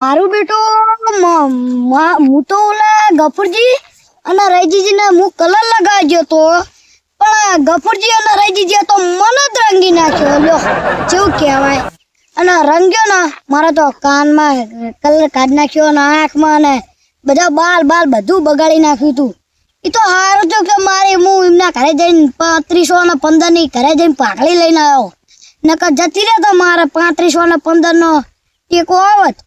મારું બેટો હું તો ઓલા ગફુરજી અને રૈજીજીને હું કલર લગાવ્યો તો પણ ગફુરજી અને રૈજીજી તો મને જ રંગી નાખ્યો. લ્યો જેવું કહેવાય. અને રંગ્યો ને મારા તો કાનમાં કલર કાઢી નાખ્યો ને આંખમાં ને બધા બાલ બધું બગાડી નાખ્યું હતું. એ તો સારું થયું કે મારે હું એમના ઘરે જઈને 3500 ને 15 ની ઘરે જઈને પાઘડી લઈને આવ્યો. નકર જતી રહે તો મારે 3500 ને 15 નો ટેકો આવત.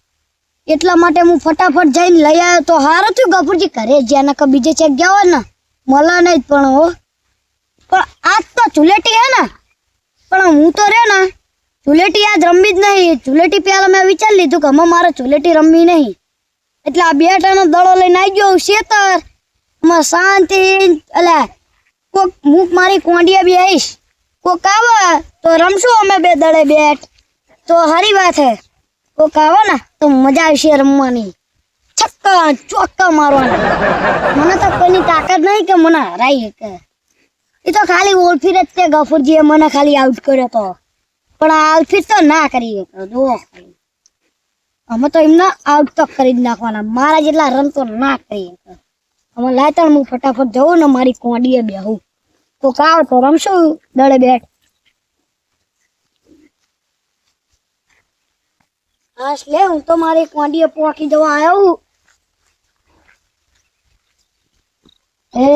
એટલા માટે હું ફટાફટ જઈને લઈ આવ્યો. તો સારું થયું ગફુરજી ઘરે જ્યાં નકર બીજે ચેક ગયા હોય ને મળે નહીં. પણ આજ તો ચુલેટી હે ને પણ હું તો રે ને ચુલેટી આજ રમવી જ નહીં. ચુલેટી પહેલા મેં વિચારી લીધું કે અમે મારે ચુલેટી રમવી નહીં. એટલે આ બેટાનો દડો લઈને આવી ગયો શેતર માં શાંતિ. એટલે કોક હું મારી કોંડિયા બી આવીશ. કોક આવે તો રમશું અમે બે દડે બેટ તો સારી વાત હે. કોક આવે ને તો મજા આવશે રમવાની. છક્કા ચોક્કા મારવાના. મને તો કોઈની તાકાત નહીં કે મને હરાઈ શકે. એ તો ખાલી ઓળખી જ તે ગફુરજીએ મને ખાલી આઉટ કર્યો તો. પણ આ આઉટફિટ તો ના કરી જુઓ. અમે તો એમને આઉટ તો કરી જ નાખવાના. મારા જેટલા રન તો ના કરી શકે. અમે લાયતણ હું ફટાફટ જવું ને મારી કોંડીએ બેહું. તો કાવ તો રમશું દડે બેટ. હા લે હું તો મારી કોંડીએ પોકી જવા આવ્યો. એ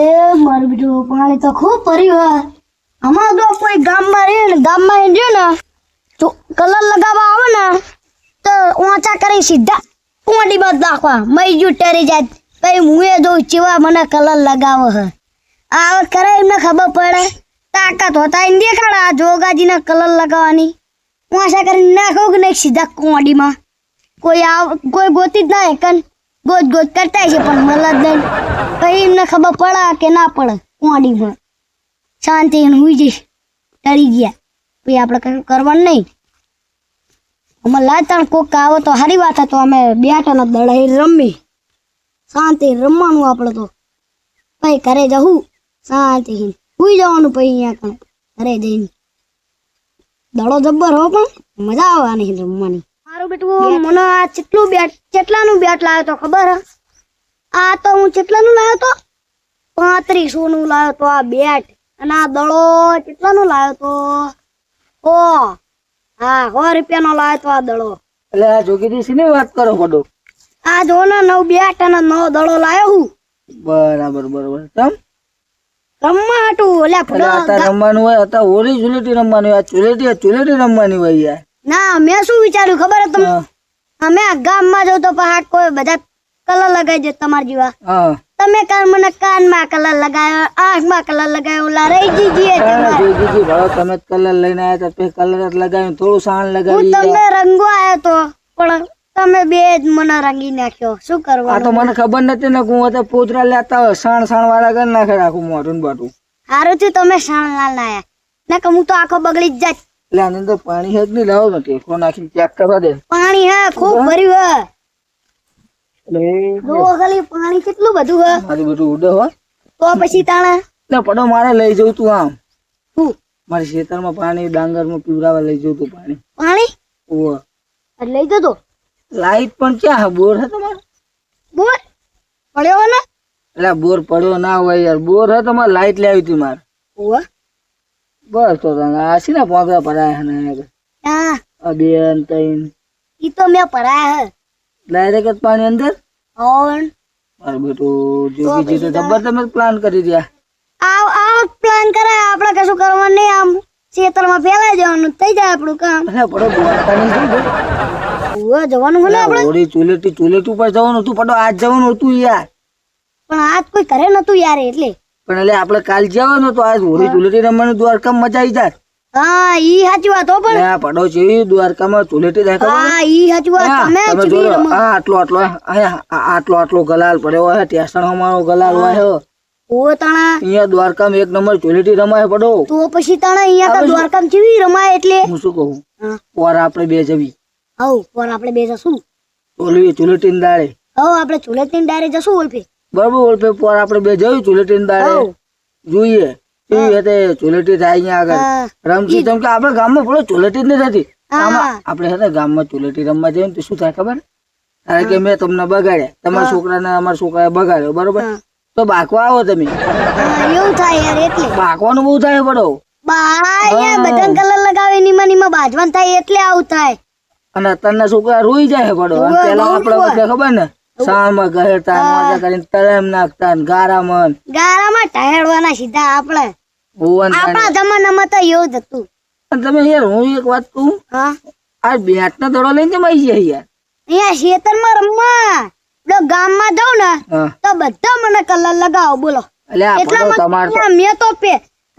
મારું બીજું પાણી તો ખૂબ ભર્યું. આમાં તો કોઈ ગામમાં રહે ને ગામમાં રહ્યો ને તો કલર લગાવવા આવે ને તો ઊંચા કરી સીધા કોંડી બાદ નાખવા. મૈજુ ટેરી જાય કઈ હું એ જોઉં ચેવા મને કલર લગાવો હે. આ કરે એમને ખબર પડે. તાકાત હોતા એને દેખાડા જોગાજીને કલર લગાવવાની. ઊંચા કરીને નાખો કે નહીં સીધા કોંડીમાં. કોઈ ગોતી જ ના એકન ગોત કરતા છે પણ મળે જ નહીં. કઈ એમને ખબર પડે કે ના પડે કોંડીમાં. શાંતિ હુઈ જઈશ. ટળી ગયા પછી આપણે કઈ કરવાનું નહીં. અમે લાયતણ કોક આવો તો સારી વાત હતો. અમે બેઠા ને દડાઈ રમી શાંતિ રમવાનું. આપણે તો પછી ઘરે જવું શાંતિ સુઈ જવાનું. પછી અહીંયા ઘરે જઈને દડો જબ્બર હો પણ મજા આવવાની રમવાની. મારું બેટું મને આ કેટલાનું બેટ લાવ્યો તો ખબર હે? આ તો હું કેટલાનું લાવ્યો તો 3500 નું લાવ્યો તો આ બેટ. અને આ દડો કેટલાનું લાવ્યો તો હા 100 રૂપિયાનો લાવ્યો તો આ દડો. એટલે આ જોગીજી શેની વાત કરો પડો? આ જો ને 9 બેટ અને 9 દડો લાવ્યો હું. બરાબર તમ રમવા હાટું. એટલે રમવાનું હોય અત્યારે હોળી ચુલેટી રમવાની હોય. ચુલેટી રમવાની હોય યાર. ના મેં શું વિચાર્યું ખબર હે તમને? અમે આ ગામમાં જઉં તો પહાડ કોઈ બધા કલર લગાવી દે તમારા જેવા. તમે મને કાનમાં કલર લગાવ્યો, આંખમાં કલર લગાવ્યો. ઓલા રૈજીજીએ જોગીજી ભાવ તમે કલર લઈને આવ્યા તો કલર જ લગાવ્યું. થોડું સાણ લગાવી. હું તમને રંગો આવ્યો તો પણ તમે બે જ મને રંગી નાખ્યો. શું કરવાનું? આ તો મને ખબર નથી ને. હું તો પોતરા લેતા હોય સાણ વાળા કરી નાખે આખું મોઢું બાટું. સારું થયું તમે સાણ લાયા ને કે હું તો આખો બગડી જ જાય. એટલે આની અંદર પાણી હે જ નહીં. લાવો ને ટેકો નાખીને ચેક કરવા દે. પાણી હે ખૂબ ભર્યું હે. એટલે ખાલી પાણી કેટલું બધું હે. મારી બધું ઉડે હોય તો પછી તાણે એટલે પડો મારે લઈ જવું તું. આમ શું મારી ખેતરમાં પાણી ડાંગરમાં પીવરાવા લઈ જવું તું પાણી. પાણી લઈ જતો. લાઈટ પણ ક્યાં બોર હે તમારે? બોર પડ્યો ને? એટલે બોર પડ્યો ના હોય યાર. બોર હે તમારે લાઈટ લાવી હતી મારે. બસ તો આ છે ને પોપડા પડાયા ને બેન તઈન ઈ તો મેં પરાયા હે. ડાયરેક્ટ પાણી અંદર. મારું બેટું જોગીજી તો જબર તમે પ્લાન કરી રહ્યા. આવ પ્લાન કરાય. આપણે કશું કરવાનું નહીં. આમ ખેતરમાં ફેલાઈ જવાનું થઈ જાય આપણું કામ. પડો જવાનું હોય ને આપણે. ચુલેટી ઉપર જવાનું હતું. પડો આજ જવાનું હતું યાર. પણ આજ કોઈ ઘરે નતું યાર. એટલે પણ એટલે આપડે કાલ જવાનું તો આજ હોળી ચુલેટી રમવાનું દ્વારકામાં મજા આવી જાય. હા ઈ સાચી વાત હો. પણ પડો છે દ્વારકામાં ચુલેટી દેખાય. હા ઈ સાચી વાત. તમે જોયો આટલો ગલાલ પડ્યો હોય. ટેસણ અમારો ગલાલ હોય. ઓ તાણા અહીંયા દ્વારકામાં એક નંબર ચુલેટી રમાય. પડો તો પછી તાણા અહીંયા તો દ્વારકામાં કેવી રમાય. એટલે હું શું કહું પોર આપણે બે જવી. હવ પોર આપણે બે જશું. ઓલી ચુલેટી ની દાડે. હવ આપણે ચુલેટી ની દાડે જશું. ઓલફે બરોબર. ઓલફે પોર આપણે બે જવી ચુલેટી ની દાડે જોઈએ. ચુલેટી થાય અહીંયા આગળ રમતી. કેમ કે આપડે ગામમાં પડો ચુલેટી જ નથી થતી. આપણે ગામમાં ચુલેટી રમવા જઈએ તો શું થાય ખબર? કારણ કે મેં તમને બગાડ્યા, તમારા છોકરાને અમારા છોકરાએ બગાડ્યો, બરોબર? હા. તો બાકવા આવો તમે. હા, એવું થાય યાર એટલે બાકવાનું બહુ થાય પડો. બા યાર બધા કલર લગાવે નીમાં નીમાં બાજવાન થાય એટલે આવું થાય. અને અત્યારના છોકરા રોઈ જાય પડો. અને પેલા આપડે બધે ખબર ને શામાં ગહેરતા મજા કરીને તળેમ નાખતા ને ગારામાં ગારામાં ટાયરવાના સીધા આપણે ભુવન આપણા જમાનામાં તો એવું જ હતું. અને તમે યાર હું એક વાત કહું, હા આ બેટ નો દડો લઈને તમે આવી જાય યાર. અહીંયા ખેતરમાં રમવા જો ગામમાં જાઉં ને હા તો બધા મને કલર લગાવો બોલો. એટલે આ એટલા પડો તમારે તો માટે મેં તો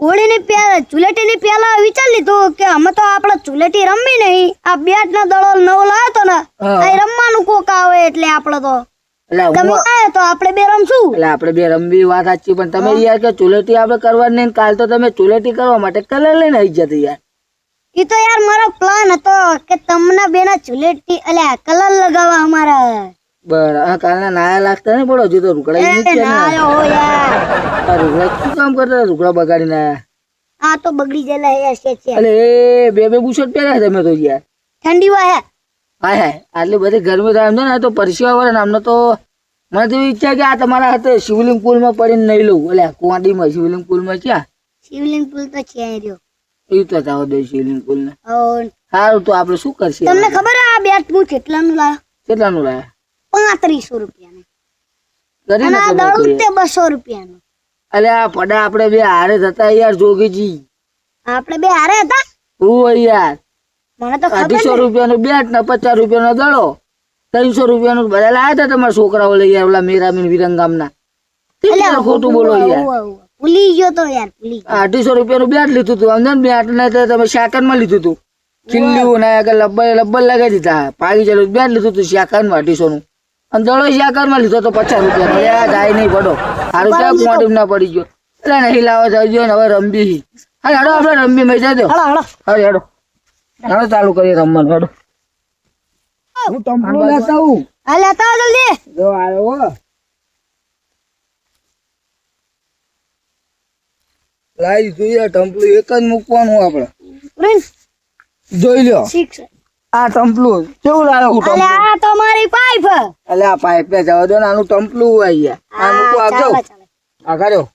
હોળીની પહેલા ચુલેટીની પહેલા વિચાર લીધું કે અમે તો આપણે ચુલેટી રમવી નહીં, આ બેટ ના દડો નવો લાવ્યો તો ને હા. આ રમવાનું કોક આવે એટલે આપણે તો એટલે હું ગમે આવે તો આપણે બે રમશું. એટલે આપણે બે રમવી વાત સાચી, પણ તમે યાર કે ચુલેટી આપણે કરવાની નહીં, કાલ તો તમે ચુલેટી કરવા માટે કલર લઈને આવી જતી યાર. ઈ તો યાર મારો પ્લાન હતો કે તમને બેના ચુલેટી અલ્યા કલર લગાવવા અમારા. બરાબર. કાલના નાયા લાગતા ને પડો, હજુ તો રૂકડા એ ના હો યાર રૂકડા શું કામ કરતા રૂકડા બગાડીને આયા? આ તો બગડી ગયેલા યાર છે એટલે એ બે બે બુશર્ટ પહેર્યા તમે તો યાર. ઠંડી વાય હાય હાય આટલી બધી ગરમી થાય એમ ને, તો પરસેવા વળે ને અમને તો મને તો ઈચ્છા કે આ તમારા હાથે શિવલિંગ પુલ માં પડીને નહીં લઉં. એટલે કુવાડીમાં શિવલિંગ પુલ માં ક્યાં શિવલિંગ પુલ તો છે રહ્યો. એ તો જાવ દે શિવલિંગ પુલ ને. ઓન સારું તો આપણે શું કરશે? તમને ખબર હે આ બેટ હું કેટલાનું લાવ્યો? કેટલાનું લાયા? 3500 રૂપિયાનું. કરીને અને આ તમે દડું કહ્યું. તે 200 રૂપિયાનું. અલે આ પડા આપણે બે હારે જતા યાર જોગીજી. આપણે બે હારે હતા. હું યાર મને તો ખબર 250 રૂપિયાનું બેટ ને 50 રૂપિયાનો દડો, 300 રૂપિયાનું બધા લાયા હતા તમારા છોકરાઓ લઈ યાર, ઓલા મીરામીન વિરંગામના. અલ્યા, ખોટું બોલો યાર. ભૂલી ગયો તો યાર ભૂલી ગયો. 250 રૂપિયાનું બેટ લીધું હતું સમજો ને, બેટ ને તો તમે શાકન માં લીધું હતું. ખીલ્યું ને કે લબ્બર લગાવી દીધા, પાકી ચાલુ બેટ લીધું હતું શાકન માં 250 નું, અને દડો શાકન માં લીધો તો 50 રૂપિયાનો. યાર જાય નહીં પડો, સારું ક્યાં ક્વોન્ટિટી ના પડી ગયો. એટલે નહીં લાવવા જજો ને હવે રમવી. હા હેડો આપણે રમવી મજા દો. હળો હળો હા હેડો હેડો ચાલુ કરીએ રમવાનું. હેડો હું ટમ્પલો લેતા આવું. હા લેતા આવો જલ્દી. જો આવ્યો લાઈ જોઈએ ટમ્પલું એક જ મૂકવાનું આપણે. પ્રિન્સ જોઈ લ્યો 6 આ ટમ્પલું કેવું લાવ્યો હું ટમ્પલું. અલ્યા આ તો મારી પાઇપ. એટલે આ પાઇપ ને જવા દો ને, આનું ટમ્પલું હોય યાર. આ મૂકો આપજો. આ કર્યો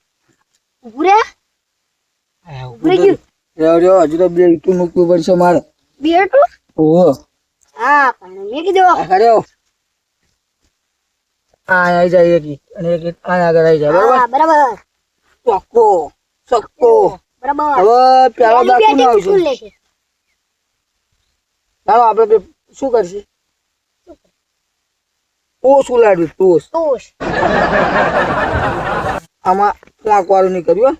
ઉભરે ઉભરી ગયું. રહ્યો હજુ તો બે ઈટું મૂકવું પડશે મારે. બેટું ઓહો હા પણ મેં કીધું આ કર્યો. આ આવી જાય એક ઈંટ, અને એક ઈંટ આ આગળ આવી જાય. બરોબર હા બરાબર ચોખ્ખો ચોખ્ખો. બરાબર. હવે પેલો પેલી દાખલો બેટી આવશે. શું લેશે? ચાલો આપણે બે શું કરશે? ટોસ ઉલાડ્યું ટોસ. ટોસ. આમાં વાંક વાળું નહીં કર્યું.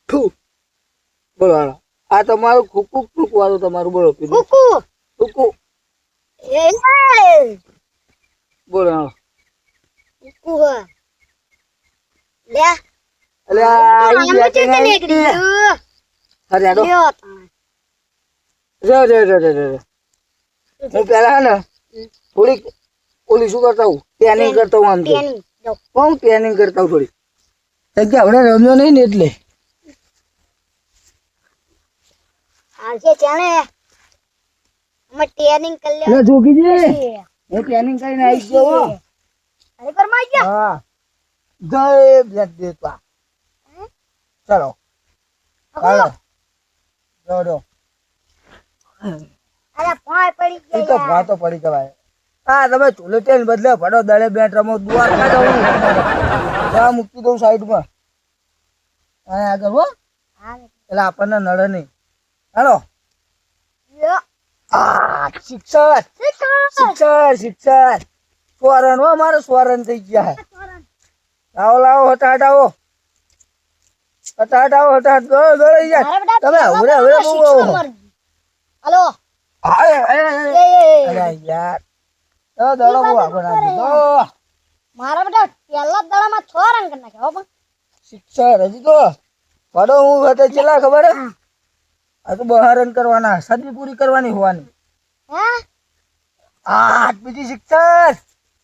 ઠુ બોલો હાલો. આ તમારું ખુકુક ટૂંક વાળું તમારું બોલો. કુકુ ટૂંકું એ બોલો હાલો. કુકુ હા લે એટલે આ ઈ આમ બેઠી ચેતન નહીં. એકડી અરે હેડો. લ્યો તા. રે. હું પેલા હે ને થોડીક ઓલી શું કરતા હું ટ્રેનિંગ કરતા હું. આમ તો પેની જો હું ટ્રેનિંગ કરતા હું થોડી. કેમ કે આપણે રમ્યો નહીં ને એટલે. આજે જાણે અમે ટ્રેનિંગ કરી લે એટલે જોગીજી હું ટ્રેનિંગ કરીને આવી ગયો હો. અરે પરમાઈ ગયા. હા જય બ્લેક દેતા. ચાલો હાલો જો અરે ભાઈ પડી એ તો ગયા યાર. વાતો પડી કવાય. હા તમે ચુલેટેલ બદલે ભડો દળે બેટ રમો. દ્વારકા જવું ત્યાં મૂકી દઉં સાઈડમાં. અહીંયા આગળ હો, હા એટલે આપણને નડે નહીં. હાલો લ્યો. શિક્ષક સ્વરણ હો, મારે સ્વરણ થઈ ગયા. લાવો હટાટ આવો. હટાટ દોડી જાય. મારા બેટા તમે હવે પેલા બહુ શિક્ષણ મર. હલો અરે યાર દડો બહુ આગળ નાખી દો. મારા બેટા પહેલા દડામાં 6 રન કરી નાખ્યા હો પણ. શિક્ષક હજી તો પડો હું હતો છેલ્લા ખબર હે? આ તો 12 રન કરવાના, સદી પૂરી કરવાની હોવાની. હે બીજી શિક્ષક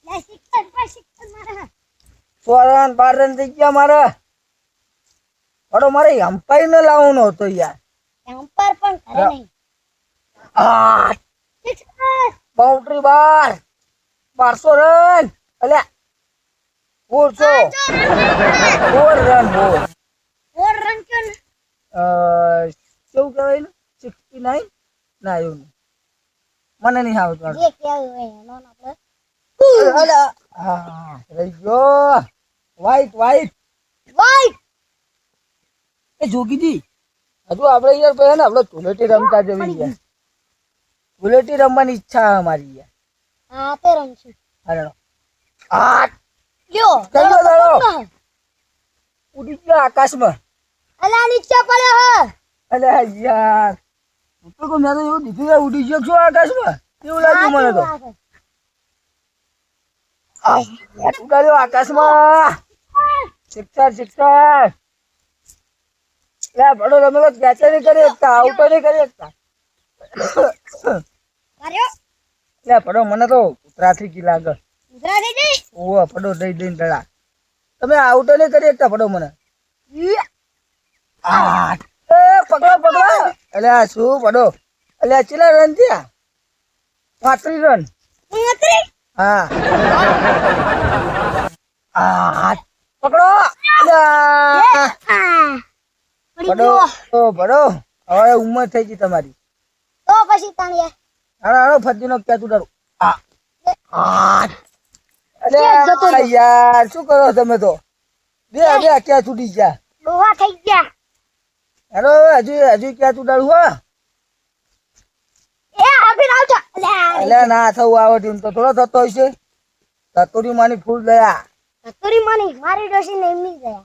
લે શિક્ષણ મારા 6 રન 12 રન થઈ ગયા મારા. પડો મારે અમ્પાયર ને લાવવાનો હતો યાર. એમ્પાયર પણ કરે નહીં. આ શિક્ષણ બાઉન્ડ્રી બાર. 1200 રન અલ્યા 400 4 રન રન કયો ને કેવું કહેવાય ને 69 ના એવું નહીં. મને નહીં આવતું જે કેવું હોય એનો આપણે અલ્યા હા રહી ગયો વ્હાઈટ વાઈટ એ જોગીજી હજુ આપણે યાર પહેલા ને આપણે ધૂળેટી રમતા જવી ગયા. ધૂળેટી રમવાની ઈચ્છા અમારી યાર. હા તે રમશું હાલો આ લ્યો ચાલો, ચાલો. પકડો. ઉડી ગયો આકાશમાં. અલા નીચે પડ્યો હે અલે યાર હું તો કહું મેં તો એવું દીધું યાર ઉડી ગયો છો આકાશમાં એવું લાગ્યું મને તો. ઉડાડ્યો આકાશમાં. સિક્સર લે બડો તમે તો કેચ નહીં કરી શકતા આઉટ નહીં કરી શકતા. કર્યો લે પડો મને તો ઉતરાથી કી લાગે. ઉધરા દે ઓવા પડો દઈ દઈને દડા તમે આઉટ નહીં કરી શકતા પડો મને. આ એ પકડો એટલે આ શું પડો એટલે ચેલા રન થયા 35 રન. હા આ પકડો અલ્યા. પડો પડો હવે ઉંમર થઈ ગઈ તમારી. તો પછી તાણિયા હાલો હાલો ફજીનો ક્યાં ઉડાડું. ક્યાં જતો અરે યાર શું કરો તમે તો બે ક્યાં છૂટી ગયા. ડોહા થઈ ગયા હેલો હજુ ક્યાં ઉડાડું હો. એ અભી આવજો એટલે ના થવું આવડ્યું તો થોડો થતો હશે. તતુરી માની ફૂલ દયા. કતુરી માની મારી ડોસી ને એમની ગયા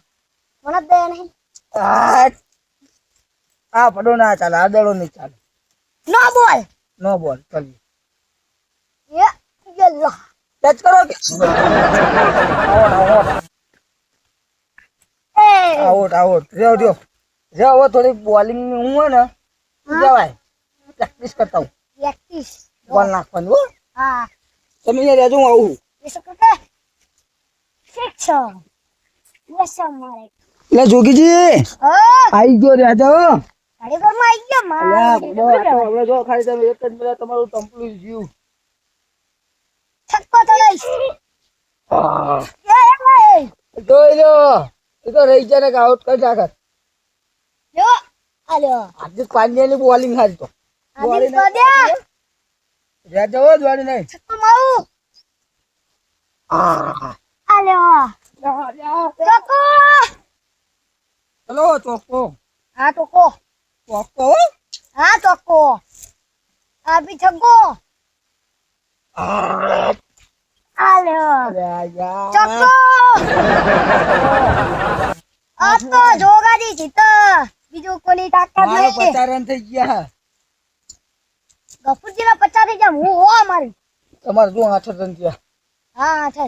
મને દયા નહીં આ પડો ના ચાલે આ દડો નહીં ચાલે. નો બોલ નો બોલ ચાલી એ યલ્લા કેચ કરો કે એ આઉટ રેવ હવે થોડી બોલિંગ હું હોય ને જવાય પ્રેક્ટિસ કરતા હું 31 બોલ નાખવાનું હો. હા તમે અહીંયા રહેજો હું આવું. eso que sexo યસ મારે એટલે જોગીજી હા આવી ગયો રહેજો. ગાડી પર માં આવી ગયા માં હવે જો ખાલી તમે એક જ મિનિટ તમારું ટમ્પલું જીવ. છક્કો તો લઈશ એ જોઈ લો એ તો રહી જાય ને આઉટ કરી નાખત. જો આલ્યો આજે પાંડ્યાની બોલિંગ હારી તો આદિલ તો દે રહેજો હો દોડી નહીં. છક્કો મારું આલ્યો છક્કો ચલો ચોખ્ખો હા ટોકો ચોખ્ખો હો. હા ટોકો આ બી છક્કો આલ્યો અરે યાર. છક્કો આ તો જોગાજી જીત બીજું કોની તાકાત મારો નહીં 50 રન થઈ ગયા. ગફુરજી ના 50 થઈ ગયા હું હો મારી તમારે જો 8 રન થયા. હા છે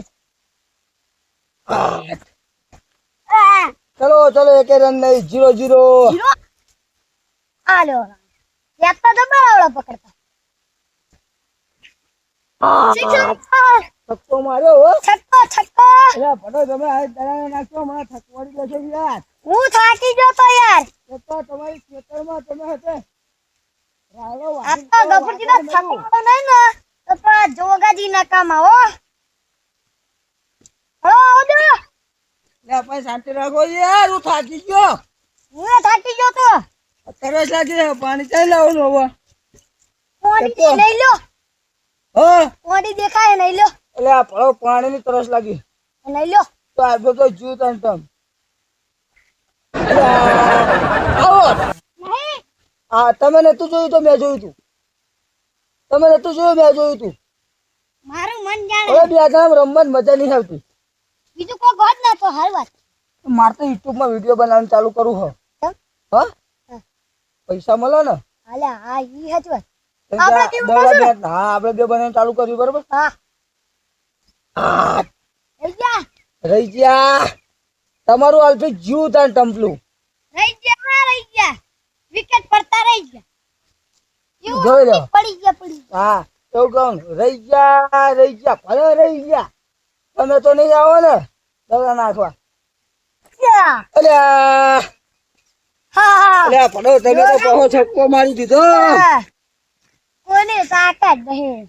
ચલો એક રન નહીં 0-0. આલ્યો યાત્રા તો બરાબર પકડતા છક્કો માર્યો હો. છક્કો એટલે પડો તમે આ દડાને નાખો મને થકવાડી લેશો યાર. હું થાકી ગયો તો યાર એ તો તમારી ખેતરમાં તમે હતે રાડો આ તો ગફુરજી ના છક્કો નહીં ને તો પેલા જોગાજી ના કામ આવો હળો આવજો લે ભાઈ શાંતિ રાખો યાર હું થાકી ગયો. હું થાકી ગયો તો તરસ લાગી છે પાણી ચાઈ લાવવાનું હવે. કોડી લઈ લો હા કોડી દેખાય નહીં લો એટલે આ પડો પાણીની તરસ લાગી નહીં લો તો આપણે તો જીવ તન તમ. આવો નહીં હા તમે નતું જોયું તો મેં જોયું તું. તમે નતું જોયું મેં જોયું તું. મારું મન હવે જાણે બે જણા રમવાની મજા નહીં આવતી. બીજું કોઈ ગોત ના તો હર વાત મારે તો યુટ્યુબમાં વિડીયો બનાવવાનું ચાલુ કરવું હો. કેમ? હા પૈસા મળે ને હાલ્યા હા ઈ હજ વાત તો આપણે કેવું કરશું ને? હા આપણે બે બનાવવાનું ચાલુ કર્યું બરોબર. હા હા રહી જા રહી ગયા તમારું અલ્ફી જીવ તાન ટમ્પલું. રહી ગયા વિકેટ પડતા રહી ગયા એવું જોઈ લો. પડી ગયા હા એવું કહું રહી ગયા ભલે રહી ગયા તમે તો નહીં આવો ને દવા નાખવા. અલ્યા હા અલ્યા પડો તમે તો બહુ છક્કો મારી દીધો. કોને તાકાત નહીં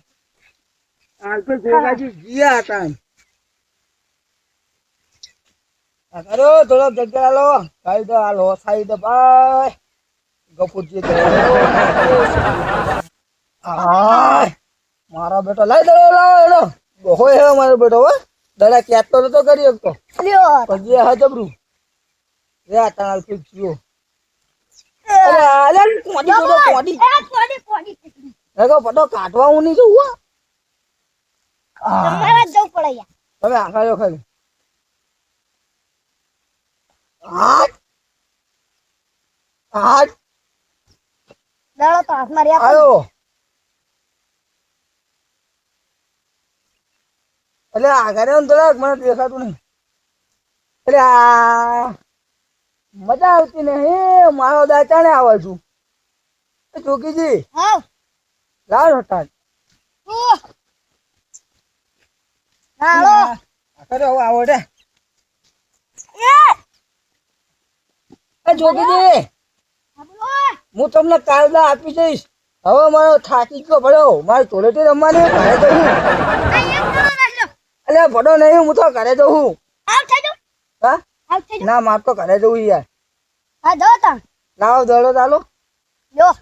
હાલ તો જોગાજી ગયા હતા અરે થોડો જગ્યા હાલો સાઈડ હાલો સાઈડ ભાઈ ગપુરજી મારા બેટો લઈ દો લાવો હોય હે મારો બેટો હો દડા ક્યાંતો નતો કરી શકતો લ્યો પછી હા જબરું રે આ તાળ ફિક્સ જો અરે આલે કોડી જોડો કોડી એગો પટો કાઢવા હું નહીં જોઉં તમારે જવું પડે યાર તમે આખાયો ખાલી આઠ આઠ દાડો તો હાથમાં રહ્યા આયો એટલે આગળ થોડાક મને દેખાતું નહીં એટલે આ મજા આવતી નહીં મારો દાચાને આવે છું ચોકીજી હા લાવ હટાડ હાલો અરે હવે આવો રે ચોકીજી હું તમને કાલદા આપી દઈશ હવે મારો થાકી ગયો ભડ્યો મારે ટોલેટી રમવાની ઘરે જવું એટલે ભડો નહીં હું તો ઘરે જવું હા ના માર તો ઘરે જવું યાર હા જો તા લાવો દડો ચાલો લ્યો